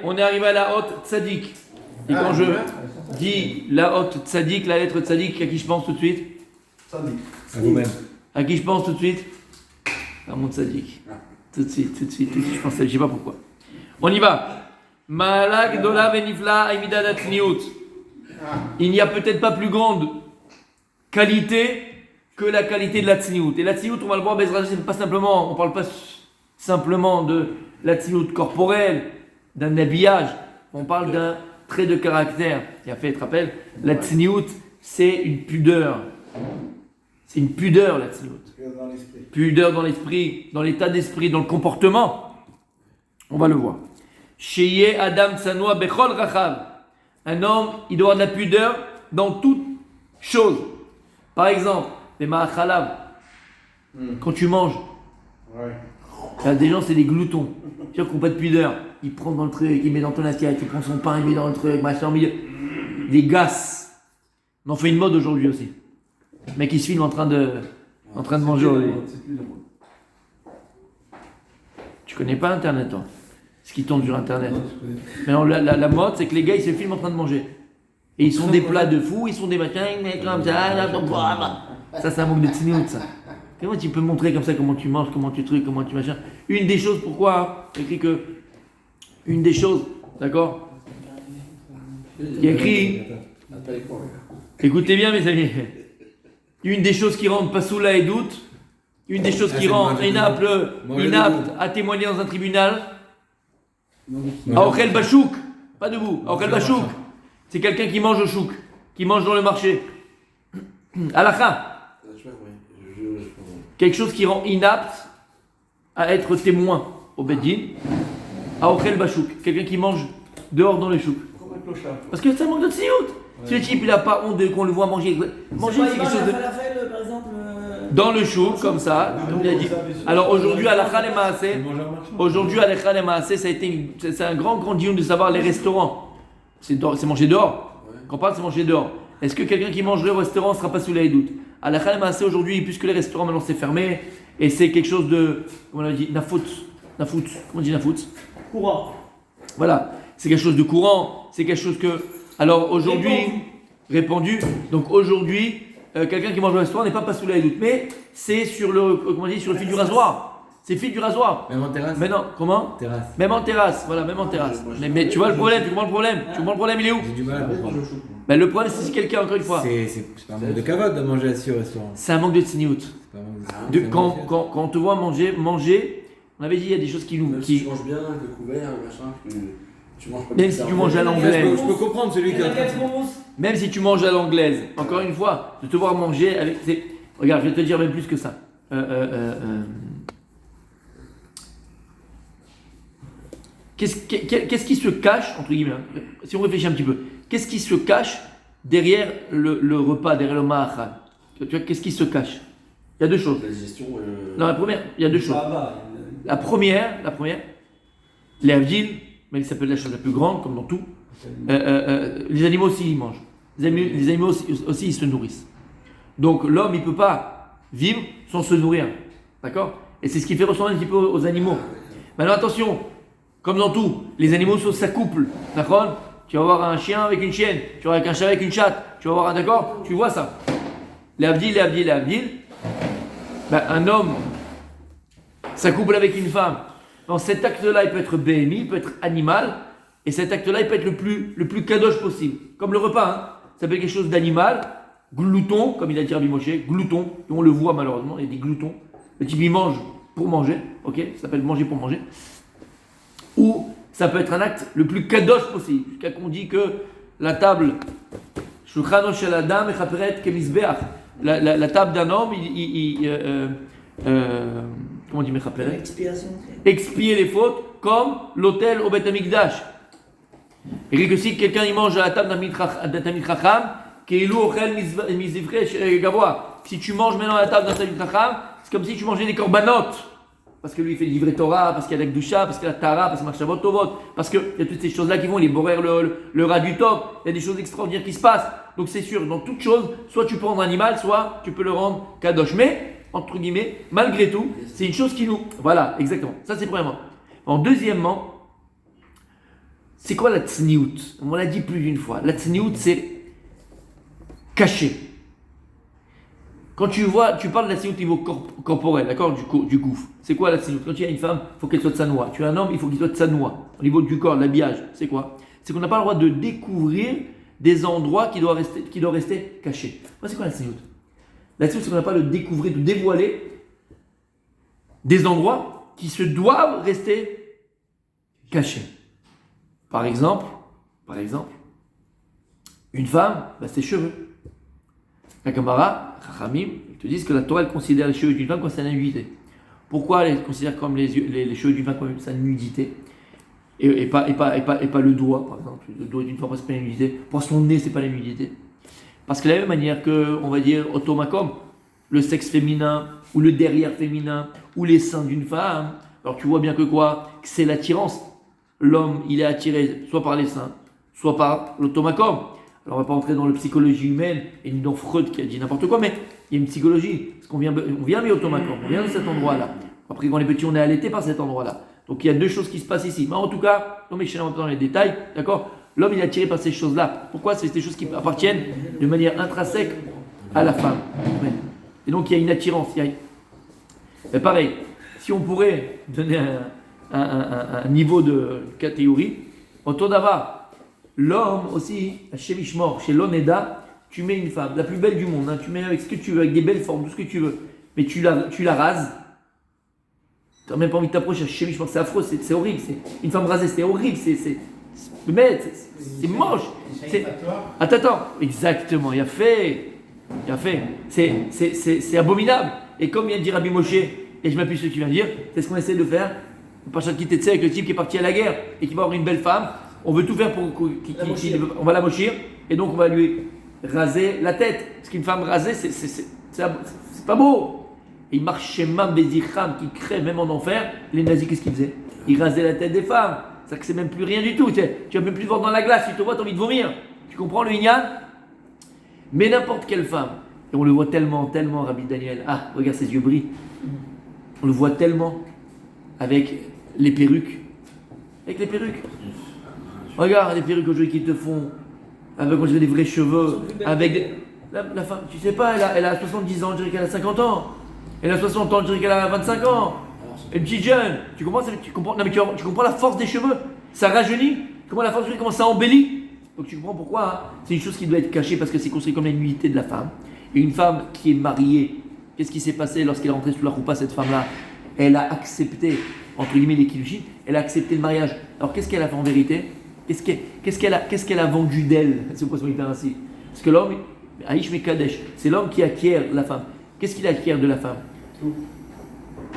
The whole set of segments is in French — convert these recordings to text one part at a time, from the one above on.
on est arrivé à la haute tzaddik. Et quand je dis la haute tzaddik, la lettre tzaddik, à qui je pense tout de suite? Tzaddik. À vous-même. À qui je pense tout de suite? À mon tzaddik. Tout de suite, je pense, je sais pas pourquoi. On y va. Malak dola venifla aimidat tzniut. Il n'y a peut-être pas plus grande qualité que la qualité de la tzniut. Et la tzniut, on va le voir, c'est pas simplement, on parle pas simplement de la tzniut corporelle, d'un habillage, on parle d'un trait de caractère. Et après, tu te rappelles, la tzniut, c'est une pudeur. C'est une pudeur, la tzniut. Pudeur dans l'esprit, dans l'état d'esprit, dans le comportement. On va le voir. Sheye Adam Tsanoa Bechol Rachav. Un homme, il doit avoir de la pudeur dans toute chose. Par exemple, les ma'achalav. Quand tu manges, il y a des gens, c'est des gloutons. Tu vois, qui n'ont pas de pudeur. Il prend dans le truc, il met dans ton assiette, il prend son pain, il met dans le truc, machin, au milieu. Des gasses. On en fait une mode aujourd'hui aussi. Le mec, il se filme en train de manger. Tu connais pas Internet, toi? Ce qui tombe sur Internet. Mais non, la mode, c'est que les gars, ils se filment en train de manger. Et ils sont des plats de fou, ils sont des machins, mais comme ça. Ça, c'est un manque de tzniut, ça. Comment tu peux montrer comme ça comment tu manges, comment tu trucs, comment tu machin? Une des choses, pourquoi il écrit que. Une des choses, d'accord? Il y a écrit. Écoutez bien, mes amis. Une des choses qui rendent Pasoula et doute, une des choses qui rend inapte à témoigner dans un tribunal. Aochel Bachouk, pas debout. Aochel Bachouk, c'est quelqu'un qui mange au chouk, qui mange dans le marché. Halakha, quelque chose qui rend inapte à être témoin au Beddin. Aochel Bachouk, quelqu'un qui mange dehors dans les chouks. Parce que ça manque de tzniut. Ce type, il n'a pas honte qu'on le voit manger. Manger, c'est quelque chose de. Par exemple, dans le chouk, comme ça. Il a dit. Alors aujourd'hui, à la Khalemaasé, c'est un grand dion de savoir les restaurants. C'est manger dehors. Quand on parle, c'est manger dehors. Est-ce que quelqu'un qui mangerait au restaurant ne sera pas sous la doute? À la Khalemaasé aujourd'hui, puisque les restaurants maintenant c'est fermé, et c'est quelque chose de. Comment on a dit? Nafout. Comment on dit nafout? Courant. Voilà. C'est quelque chose de courant. C'est quelque chose que. Alors aujourd'hui, répandu. Donc aujourd'hui, quelqu'un qui mange au restaurant n'est pas sous la doute, mais c'est sur le fil du rasoir. C'est le fil du rasoir. Même en terrasse. Mais non, comment? Terrasse. Même en terrasse, voilà, même en terrasse. Mais tu vois le problème, tu comprends le problème? Tu comprends le problème, il est où? J'ai du mal à comprendre. Ben, le problème, c'est si quelqu'un, encore une fois. C'est pas un manque de cavote de manger assis au restaurant. C'est un manque de tzniut. C'est pas un manque de Quand on te voit manger, on avait dit, il y a des choses qui nous. Même si tu manges bien, avec le couvert, le machin, tu manges pas. Même si tu manges à l'anglaise. Je peux comprendre celui qui a. Même si tu manges à l'anglaise, encore une fois, de te voir manger avec. Regarde, je vais te dire même plus que ça. Qu'est-ce qui se cache, entre guillemets, si on réfléchit un petit peu, qu'est-ce qui se cache derrière le repas, derrière le ma'achal? Tu vois, qu'est-ce qui se cache? Il y a deux choses. La digestion. Non, la première, il y a deux choses. La première, les avdil, mais ça peut être la chose la plus grande, comme dans tout. Les animaux aussi, ils mangent. Les animaux aussi, ils se nourrissent. Donc l'homme, il ne peut pas vivre sans se nourrir. D'accord? Et c'est ce qui fait ressembler un petit peu aux animaux. Maintenant, attention, comme dans tout, les animaux s'accouplent. D'accord? Tu vas voir un chien avec une chienne, tu vas voir un chat avec une chatte, tu vas voir un. D'accord? Tu vois ça. Les avdil. Ben, un homme s'accouple avec une femme. Donc cet acte-là, il peut être BMI, il peut être animal, et cet acte-là, il peut être le plus kadosh possible. Comme le repas, hein. Ça peut être quelque chose d'animal, glouton, comme il a dit Rabbi Moshe, glouton, et on le voit malheureusement, il y a des gloutons. Le type, il mange pour manger, ok? Ça s'appelle manger pour manger. Ou ça peut être un acte le plus kadosh possible, jusqu'à qu'on dit que la table, shulchano shel adam echaperet kemisbeach, la table d'un homme, comment on dit mechaperet? Expier les fautes comme l'autel au Beth Amikdash. Et que si quelqu'un il mange à la table d'un Tamid Chacham, si tu manges maintenant à la table d'un Tamid Chacham, c'est comme si tu mangeais des corbanotes. Parce que lui il fait le livret Torah, parce qu'il y a la Gdusha, parce qu'il y a la Tara, parce qu'il y a Marchavot Tovot, parce qu'il y a toutes ces choses-là qui vont, il est borer le rat du top, il y a des choses extraordinaires qui se passent. Donc c'est sûr, dans toute chose, soit tu peux rendre un animal, soit tu peux le rendre kadosh. Mais, entre guillemets, malgré tout, c'est une chose qui nous. Voilà, exactement. Ça c'est premièrement. En deuxièmement, C'est quoi la tsniout? On l'a dit plus d'une fois. La tsniout, c'est caché. Quand tu parles de la tsniout au niveau corporel, d'accord, du gouffre. C'est quoi la tsniout? Quand tu as une femme, il faut qu'elle soit tsanoua. Tu as un homme, il faut qu'il soit tsanoua. Au niveau du corps, l'habillage, c'est quoi? C'est qu'on n'a pas le droit de découvrir des endroits qui doivent rester cachés. Moi, c'est quoi la tsniout? La tsniout, c'est qu'on n'a pas de découvrir, de dévoiler des endroits qui se doivent rester cachés. Par exemple, une femme, ses cheveux. La Gemara, Chachamim, ils te disent que la Torah elle considère les cheveux d'une femme comme sa nudité. Pourquoi elle considère comme les cheveux d'une femme comme sa nudité et pas le doigt, par exemple. Le doigt d'une femme, c'est pas la nudité. Pour son nez, c'est pas la nudité. Parce que de la même manière que, on va dire, automakom, le sexe féminin, ou le derrière féminin, ou les seins d'une femme, alors tu vois bien que quoi? Que c'est l'attirance. L'homme, il est attiré soit par les seins, soit par l'automacom. Alors on ne va pas entrer dans la psychologie humaine et ni dans Freud qui a dit n'importe quoi, mais il y a une psychologie. Parce qu'on vient mais automacom, on vient de cet endroit-là. Après, quand on est petit, on est allaité par cet endroit-là. Donc il y a deux choses qui se passent ici. Mais en tout cas, non mais je ne rentre pas dans les détails, d'accord? L'homme, il est attiré par ces choses-là. Pourquoi? C'est des choses qui appartiennent de manière intrinsèque à la femme. Et donc il y a une attirance. Mais pareil, si on pourrait donner un niveau de catégorie, autour d'Ava, l'homme aussi, chez Mishmor, chez l'Oneda, tu mets une femme, la plus belle du monde, tu mets avec ce que tu veux, avec des belles formes, tout ce que tu veux, mais tu la rases. Tu n'as même pas envie de t'approcher chez Mishmor, c'est affreux, c'est horrible. Une femme rasée, c'est horrible, c'est moche. Attends, exactement, il a fait. C'est abominable. Et comme vient de dire Rabbi Moshe, et je m'appuie sur ce que tu viens de dire, c'est ce qu'on essaie de faire. Pas qui t'essaie avec le type qui est parti à la guerre et qui va avoir une belle femme. On veut tout faire pour on va la mochir et donc on va lui raser la tête. Parce qu'une femme rasée, c'est pas beau. Et il marchait même Bézicham qui crève même en enfer. Les nazis, qu'est-ce qu'ils faisaient? Ils rasaient la tête des femmes. C'est-à-dire que c'est même plus rien du tout. Tu vas même plus voir dans la glace. Tu te vois, tu as envie de vomir. Tu comprends le Inyan? Mais n'importe quelle femme. Et on le voit tellement, Rabbi Daniel. Ah, regarde ses yeux brillent. On le voit tellement avec les perruques. Regarde les perruques aujourd'hui qui te font avec des vrais cheveux, avec la femme, tu sais pas, elle a 70 ans, je dirais qu'elle a 50 ans. Elle a 60 ans, je dirais qu'elle a 25 ans. Une petite jeune. Tu comprends, tu comprends la force des cheveux. Ça rajeunit. Comment la force des cheveux, comment ça embellit. Donc tu comprends pourquoi hein. C'est une chose qui doit être cachée parce que c'est construit comme la nudité de la femme. Et une femme qui est mariée, qu'est-ce qui s'est passé lorsqu'elle est rentrée sous la roupa, cette femme-là? Elle a accepté, entre guillemets, les kiddushin, elle a accepté le mariage. Alors qu'est-ce qu'elle a fait en vérité? Qu'est-ce qu'elle a vendu d'elle? C'est pourquoi c'est ainsi. Parce que l'homme, Aïch Mekadesh, c'est l'homme qui acquiert la femme. Qu'est-ce qu'il acquiert de la femme?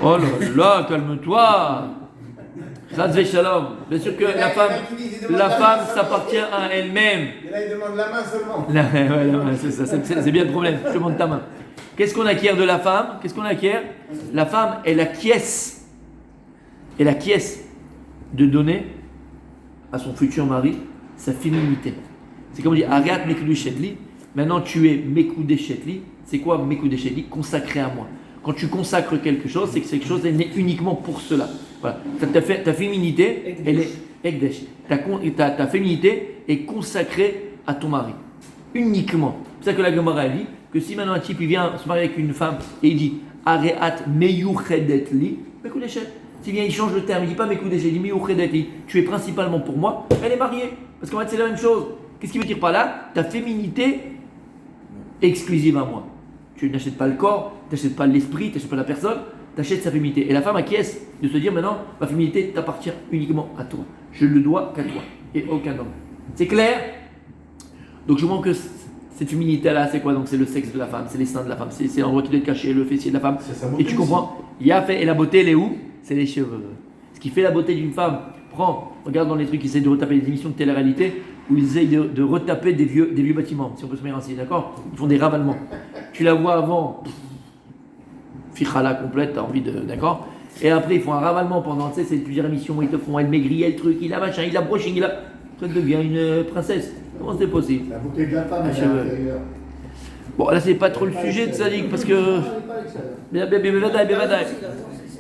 Oh là là, calme-toi. Chazve Shalom. Bien sûr que la femme s'appartient à elle-même. Et là, il demande la main seulement. La main, c'est ça, c'est bien le problème. Je te demande ta main. Qu'est-ce qu'on acquiert de la femme? Qu'est-ce qu'on acquiert? La femme, elle acquiesce de donner à son futur mari sa féminité. C'est comme on dit, Ariat Mekudé Shetli. Maintenant, tu es Mekudé Shetli. C'est quoi Mekudé Shetli? Consacré à moi. Quand tu consacres quelque chose, c'est que quelque chose est né uniquement pour cela. Voilà. Ta féminité, elle est Ekdesh. Ta féminité est consacrée à ton mari. Uniquement. C'est ça que la Gemara dit que si maintenant un type il vient se marier avec une femme et il dit Areat meyuchedet li, Mekudé Shet. S'il vient, il change le terme, il dit pas Mekudé Shet, il dit meyuchedet li. Tu es principalement pour moi, elle est mariée. Parce qu'en fait, c'est la même chose. Qu'est-ce qu'il veut dire par là? Ta féminité exclusive à moi. Tu n'achètes pas le corps, tu n'achètes pas l'esprit, tu n'achètes pas la personne, tu achètes sa féminité. Et la femme acquiesce de se dire maintenant, ma féminité t'appartient uniquement à toi. Je ne le dois qu'à toi et aucun homme. C'est clair? Donc je vois que cette féminité-là, c'est quoi? Donc c'est le sexe de la femme, c'est les seins de la femme, c'est l'endroit qui doit être caché, le fessier de la femme. Et tu comprends? Et la beauté, elle est où? C'est les cheveux. Ce qui fait la beauté d'une femme, regarde dans les trucs qui essaient de retaper les émissions de télé-réalité, où ils essayent de retaper des vieux bâtiments, si on peut se mettre ainsi, d'accord? Ils font des ravalements. Tu la vois avant, fichala complète, t'as envie de, d'accord? Et après, ils font un ravalement pendant, tu sais, c'est plusieurs émissions, ils te font, elle maigrit, elle truc, il a machin, il a brushing, il a... Ça devient une princesse. Comment c'est possible? La beauté de la femme, elle est à l'intérieur. Bon, là, c'est pas trop le sujet de Sadik, parce que...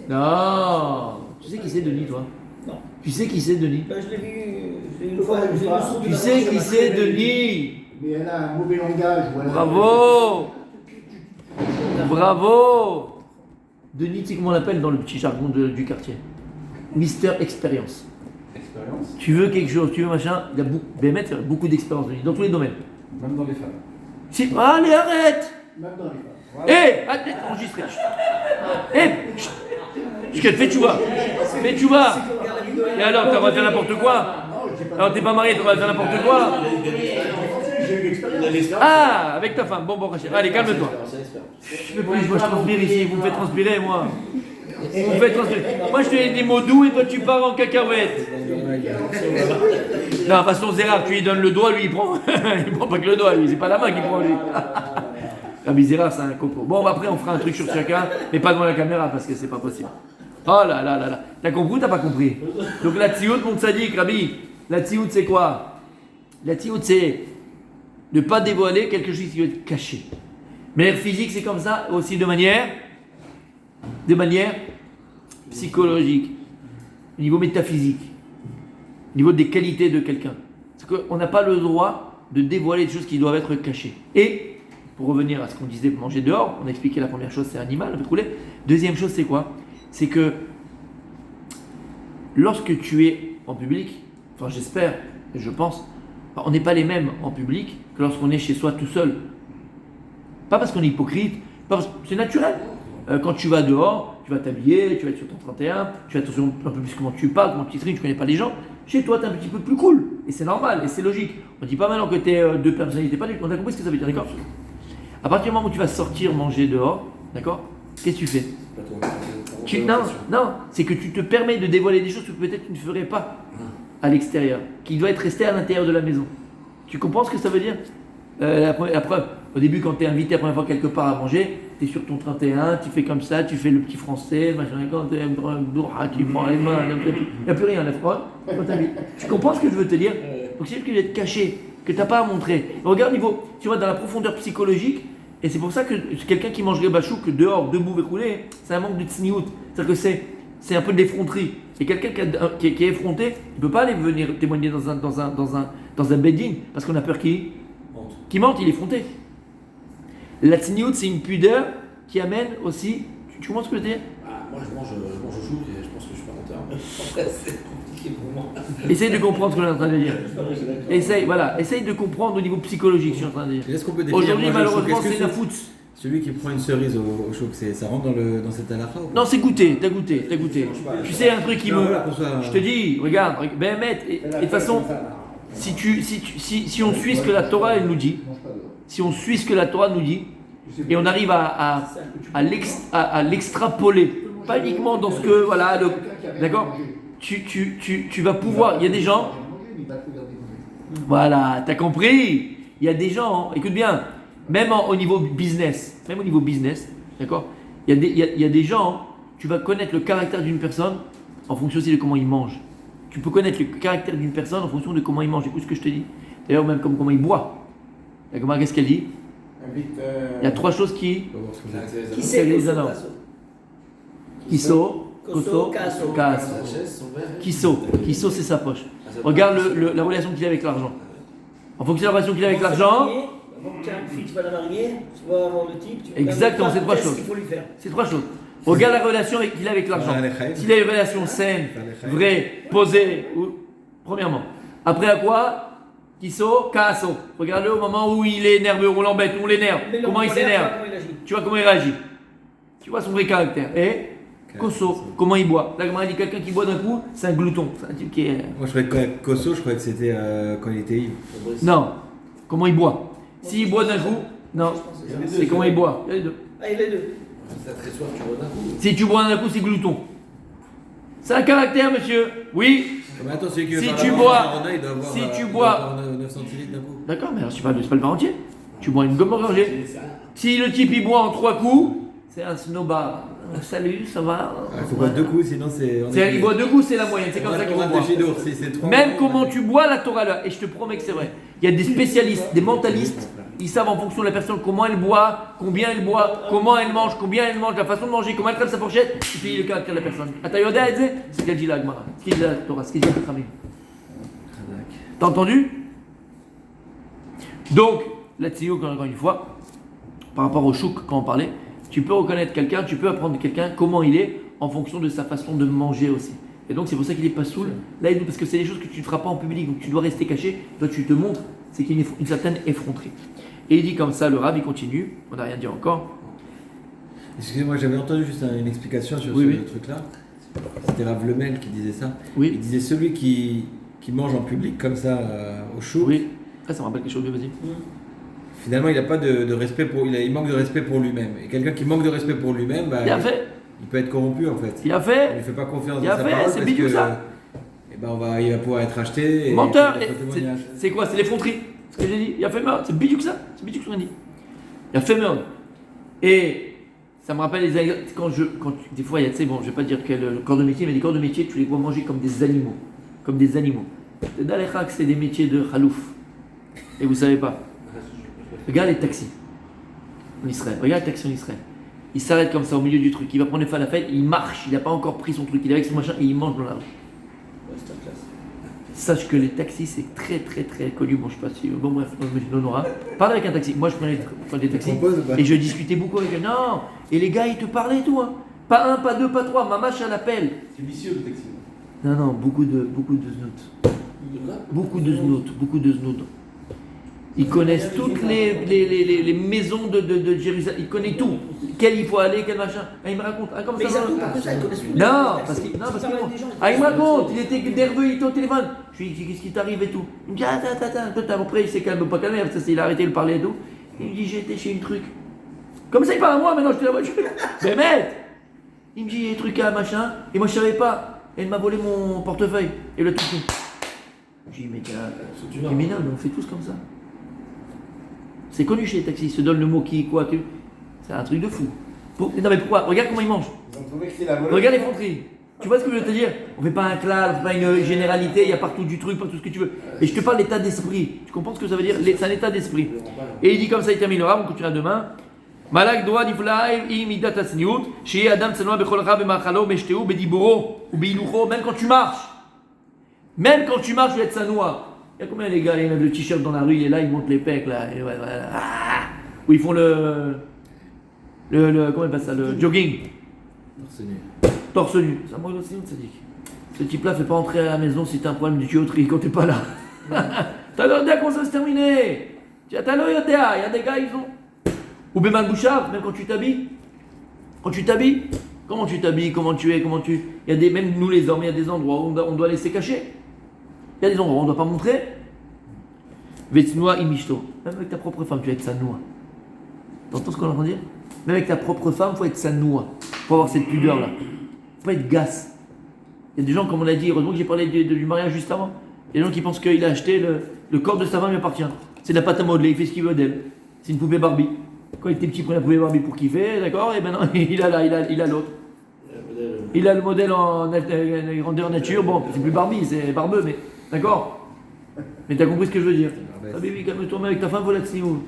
Non. Tu sais qui c'est, Denis, toi? Non. Tu sais qui c'est, Denis? Ben, je l'ai vu une fois. Je l'ai vu sur Tu la sais marche, qui je c'est, l'ai vu. Denis? Mais elle a un mauvais langage. Voilà. Bravo! Bravo! Denis, tu sais comment on l'appelle dans le petit jargon du quartier? Mister Expérience. Expérience, Tu veux quelque chose, tu veux machin, il a beaucoup d'expérience, Denis, dans tous les domaines. même dans les femmes. Si, allez, arrête! Même dans les femmes. Hé, arrête, enregistré. Hé, fais tu vois. Fais tu vois. Et alors, t'as faire n'importe quoi? Alors, t'es pas marié, t'as faire n'importe quoi? J'ai eu l'expérience. Ah, avec ta femme. Bon, Rachel, allez, calme-toi. Je peux plus, moi je transpire ici, vous me faites transpirer, moi. Vous me faites transpirer. Moi je te dis des mots doux et toi tu pars en cacahuète. Non, de toute façon, Zérard, tu lui donnes le doigt, lui il prend. Il prend pas que le doigt, lui, c'est pas la main qu'il prend, lui. Ah, mais Zérard, c'est un coco. Bon, après, on fera un truc sur chacun, mais pas devant la caméra parce que c'est pas possible. Oh là là là là. T'as compris ou t'as pas compris? Donc la tziout, mon tzaddik, Rabbi, la tziout c'est quoi? La tziout c'est ne pas dévoiler quelque chose qui doit être caché. Mais l'air physique, c'est comme ça, aussi de manière psychologique, au niveau métaphysique, au niveau des qualités de quelqu'un. C'est qu'on n'a pas le droit de dévoiler des choses qui doivent être cachées. Et, pour revenir à ce qu'on disait, manger dehors, on a expliqué la première chose, c'est animal, on peut rouler. Deuxième chose, c'est quoi? C'est que lorsque tu es en public, enfin j'espère, et je pense, on n'est pas les mêmes en public que lorsqu'on est chez soi tout seul. Pas parce qu'on est hypocrite, c'est naturel. Quand tu vas dehors, tu vas t'habiller, tu vas être sur ton 31, tu fais attention un peu plus comment tu parles, comment tu trimes, tu connais pas les gens. Chez toi, tu es un petit peu plus cool. Et c'est normal, et c'est logique. On ne dit pas maintenant que tu es deux personnalités, pas du tout. On a compris ce que ça veut dire, d'accord? À partir du moment où tu vas sortir manger dehors, d'accord? Qu'est-ce que tu fais? Non, c'est que tu te permets de dévoiler des choses que peut-être tu ne ferais pas à l'extérieur, qui doit être resté à l'intérieur de la maison. Tu comprends ce que ça veut dire? La preuve, au début, quand tu es invité la première fois quelque part à manger, tu es sur ton 31, tu fais comme ça, tu fais le petit français, machin, quand tu prends les mains, il n'y a plus rien, la froide. Tu comprends ce que je veux te dire? Donc c'est juste que tu es caché, que tu n'as pas à montrer. Regarde niveau, tu vois, dans la profondeur psychologique, et c'est pour ça que quelqu'un qui mange bachouk dehors, debout, écoulé, c'est un manque de tsniout. C'est-à-dire que c'est un peu de l'effronterie. Et quelqu'un qui est effronté, il ne peut pas aller venir témoigner dans un bedding, parce qu'on a peur qu'il mente, il est effronté. La tsniout, c'est une pudeur qui amène aussi. Tu comprends ce que je veux dire? Moi je mange au chouk et je pense que je suis pas menteur. Après c'est compliqué pour moi. Essaye de comprendre ce que je suis en train de dire. Essaye de comprendre au niveau psychologique ce que je suis en train de dire. Est-ce qu'on peut définir Aujourd'hui, manger au chouk? malheureusement, Est-ce que c'est la foot. Celui qui prend une cerise au chouk, ça rentre dans cette halakha ou pas? Non, c'est goûté, t'as goûté. Tu sais, un truc qui Non, me. voilà, pour ça. Je te dis, regarde, ben, et de toute façon, si on suit ce que la Torah elle nous dit, si on suit ce que la Torah nous dit, et on arrive à l'extrapoler, pas uniquement dans ce que, voilà, d'accord, tu vas pouvoir, il y a des gens, voilà, t'as compris, il y a des gens, écoute bien, même au niveau business, d'accord, il y a des gens, tu vas connaître le caractère d'une personne en fonction aussi de comment il mange. Tu peux connaître le caractère d'une personne en fonction de comment il mange. Écoute ce que je te dis. D'ailleurs, même comme comment il boit. La Gemara, qu'est-ce qu'elle dit? Il y a trois choses qui c'est les annonces. Kiso, koso, kaso. Kiso, c'est sa poche. Regarde la relation qu'il a avec l'argent. En fonction de la relation qu'il a avec l'argent. Tu as une fille, tu vas la marier, tu vas avoir le type. Exactement, c'est trois choses. Qu'il faut lui faire. C'est trois choses. Regarde la relation qu'il a avec l'argent. S'il a une relation saine, vraie, posée, premièrement. Après à quoi? Kiso, kaso. Regarde-le au moment où il est nerveux, on l'embête, on l'énerve. Comment il s'énerve? Tu vois comment il réagit. Tu vois son vrai caractère. Et koso, comment il boit. Là, comme on dit, quelqu'un qui boit d'un coup, c'est un glouton. C'est un type qui est. Moi je croyais que Koso, je croyais que c'était quand il était ivre. Non. Comment il boit. S'il boit d'un coup, non. C'est comment il boit. Il y a les deux. Ah, il y a les deux. Si t'as très soif, tu bois d'un coup. Si tu bois d'un coup, c'est glouton. C'est un caractère, monsieur. Oui. Mais attends, celui qui veut Si faire tu la bois- Marona, il doit avoir, si tu il doit bois- avoir 9 centilitres d'un coup. D'accord, mais alors c'est pas le verre entier. Tu bois une gomme gorgée. Si le type il boit en 3 coups, c'est un snobard. salut, ça va. Il faut boire 2 coups, sinon c'est. Il boit 2 coups, c'est la moyenne, c'est comme ça qu'il faut boire. Si c'est 3. Même comment tu bois la Torah là, et je te promets que c'est vrai. Il y a des spécialistes, des mentalistes, ils savent en fonction de la personne comment elle boit, combien elle boit, comment elle mange, la façon de manger, comment elle traite sa fourchette, et puis le caractère de la personne. Atayoda, c'est ce qu'elle dit la Gemara, ce qu'il dit la Torah, ce qu'il dit la Khamim. T'as entendu? Donc, la tziouk, encore une fois, par rapport au chouk, quand on parlait, tu peux reconnaître quelqu'un, tu peux apprendre de quelqu'un comment il est en fonction de sa façon de manger aussi. Et donc, c'est pour ça qu'il n'est pas saoul. Là, parce que c'est des choses que tu ne feras pas en public, donc tu dois rester caché. Toi, tu te montres, c'est qu'il y a une certaine effronterie. Et il dit comme ça, le Rav, il continue, on n'a rien dit encore. Excusez-moi, j'avais entendu juste une explication sur ce truc-là. C'était Rav Lemel qui disait ça. Oui. Il disait celui qui mange en public comme ça au chouk. Oui. Ah, ça me rappelle quelque chose, vas-y. Finalement, il n'a pas de respect pour. Il manque de respect pour lui-même. Et quelqu'un qui manque de respect pour lui-même, bah, il peut être corrompu en fait. Il a fait. On ne lui fait pas confiance Il dans a sa fait, parole c'est parce bidou que ça. Il va pouvoir être acheté. Menteur. C'est quoi? C'est l'effronterie. Ce que j'ai dit. Il a fait meurtre. C'est bidou que ça. C'est bidou que ce qu'on a dit. Il a fait meurtre. Et ça me rappelle les des fois, il y a, tu sais, bon, je vais pas dire quel corps de métier, mais des corps de métier, tu les vois manger comme des animaux. Comme des animaux. Dans les racks, c'est des métiers de khalouf. Et vous savez pas. Regarde les taxis en Israël. Regarde les taxis en Israël. Il s'arrête comme ça au milieu du truc. Il va prendre les falafels, il marche. Il n'a pas encore pris son truc. Il est avec son machin et il mange dans la rue. Sache que les taxis, c'est très très très connu. Bon, je sais pas si. Bon, bref, on aura. Parle avec un taxi. Moi, je prenais des taxis. Et je discutais beaucoup avec eux. Non. Et les gars, ils te parlaient et tout. Hein. Pas un, pas deux, pas trois. Ma machin l'appelle. C'est vicieux le taxi. Non, beaucoup de znout. Beaucoup de znout. Ils connaissent toutes les maisons de Jérusalem. Ils connaissent tout. Quel il faut aller, quel machin. Ah, il me raconte. Ah, comme Mais ça. ils ont pas que ça, ils connaissent Non, parce qu'il il me raconte. Il était nerveux, il était au téléphone. Je lui dis, qu'est-ce qui t'arrive et tout. Il me dit, attends. Après, il s'est pas calmé. Parce qu'il a arrêté de parler et tout. Il me dit, j'ai été chez une truc. Comme ça, il parle à moi. Maintenant, je suis la voiture. Mais merde. Il me dit, il y a des trucs à machin. Et moi, je savais pas. Et il m'a volé mon portefeuille. Et le truc. Je dis, mais gars, mais non, mais on fait tous comme ça. C'est connu chez les taxis, ils se donnent le mot qui, quoi, que. C'est un truc de fou. Non, mais pourquoi? Regarde comment ils mangent. Regarde les fonderies. Tu vois ce que je veux te dire? On fait pas un clal, on fait pas une généralité, il y a partout du truc, partout ce que tu veux. Et je te parle d'état d'esprit. Tu comprends ce que ça veut dire? C'est un état d'esprit. Et il dit comme ça, il termine le Rav, on continuera demain. Malak doa niflaï imidat asniut, chez Adam tsanoa bechol bemachalo beshteu bediburo ou beilucho, même quand tu marches. Même quand tu marches, tu vas être sanoa. Il y a combien les gars, ils mettent le t-shirt dans la rue, il est là, ils montent les pecs là, et où ils font le comment ils appellent ça, le jogging. Torse nu. Ça moi aussi, ça dit. Ce type-là fait pas entrer à la maison si t'as un problème de tuyauterie quand t'es pas là. T'as l'heure comment ça va se terminer. T'as l'heure, il y a des gars, ils ont. Ou Béman Bouchard, même quand tu t'habilles. Comment tu t'habilles, comment tu es, Il y a des, même nous les hommes, il y a des endroits où on doit laisser cacher. Il y a des endroits où on ne doit pas montrer. Vetsnoa imishto. Même avec ta propre femme, tu vas être sanoua. T'entends ce qu'on est en train de dire? Même avec ta propre femme, il faut être sanoua. Il faut avoir cette pudeur-là. Il ne faut pas être gasse. Il y a des gens, comme on l'a dit, heureusement que j'ai parlé du mariage juste avant. Il y a des gens qui pensent qu'il a acheté le corps de sa femme lui appartient. C'est de la pâte à modeler, il fait ce qu'il veut d'elle. C'est une poupée Barbie. Quand il était petit, il prenait la poupée Barbie pour kiffer, d'accord? Et maintenant, il a l'autre. Il a le modèle en grandeur nature. Bon, c'est plus Barbie, c'est barbeux, mais d'accord? Mais t'as compris ce que je veux dire? Ah, bébé, calme-toi, mais avec ta femme, faut la tsniout.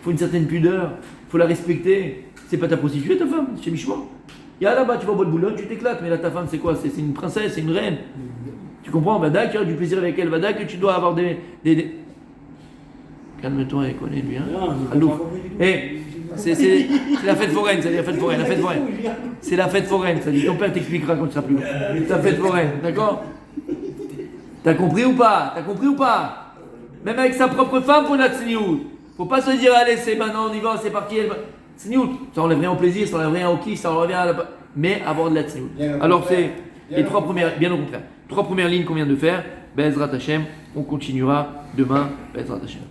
Faut une certaine pudeur, faut la respecter. C'est pas ta prostituée, ta femme, c'est Michement. Il y a là-bas, tu vas au bois de Boulogne, tu t'éclates, mais là, ta femme, c'est quoi? C'est une princesse, c'est une reine. Tu comprends? Badak, tu as du plaisir avec elle, Badak, tu dois avoir des... Calme-toi et connais lui, hein? Alouf. Eh, c'est la fête foraine, ça dit la fête foraine, C'est la fête foraine, ça dit. Ton père t'expliquera quand tu seras plus loin. C'est la fête foraine, d'accord? T'as compris ou pas? Même avec sa propre femme, faut la tsniout. Faut pas se dire, allez, c'est maintenant, on y va, c'est parti. Tsniout. Ça enlève rien au plaisir, ça enlève rien au kiff, ça enlève rien à la... Mais avoir de la tsniout. Alors c'est les trois premières, bien au contraire. 3 premières lignes qu'on vient de faire. Bezrat Hashem, on continuera demain. Bezrat Hashem.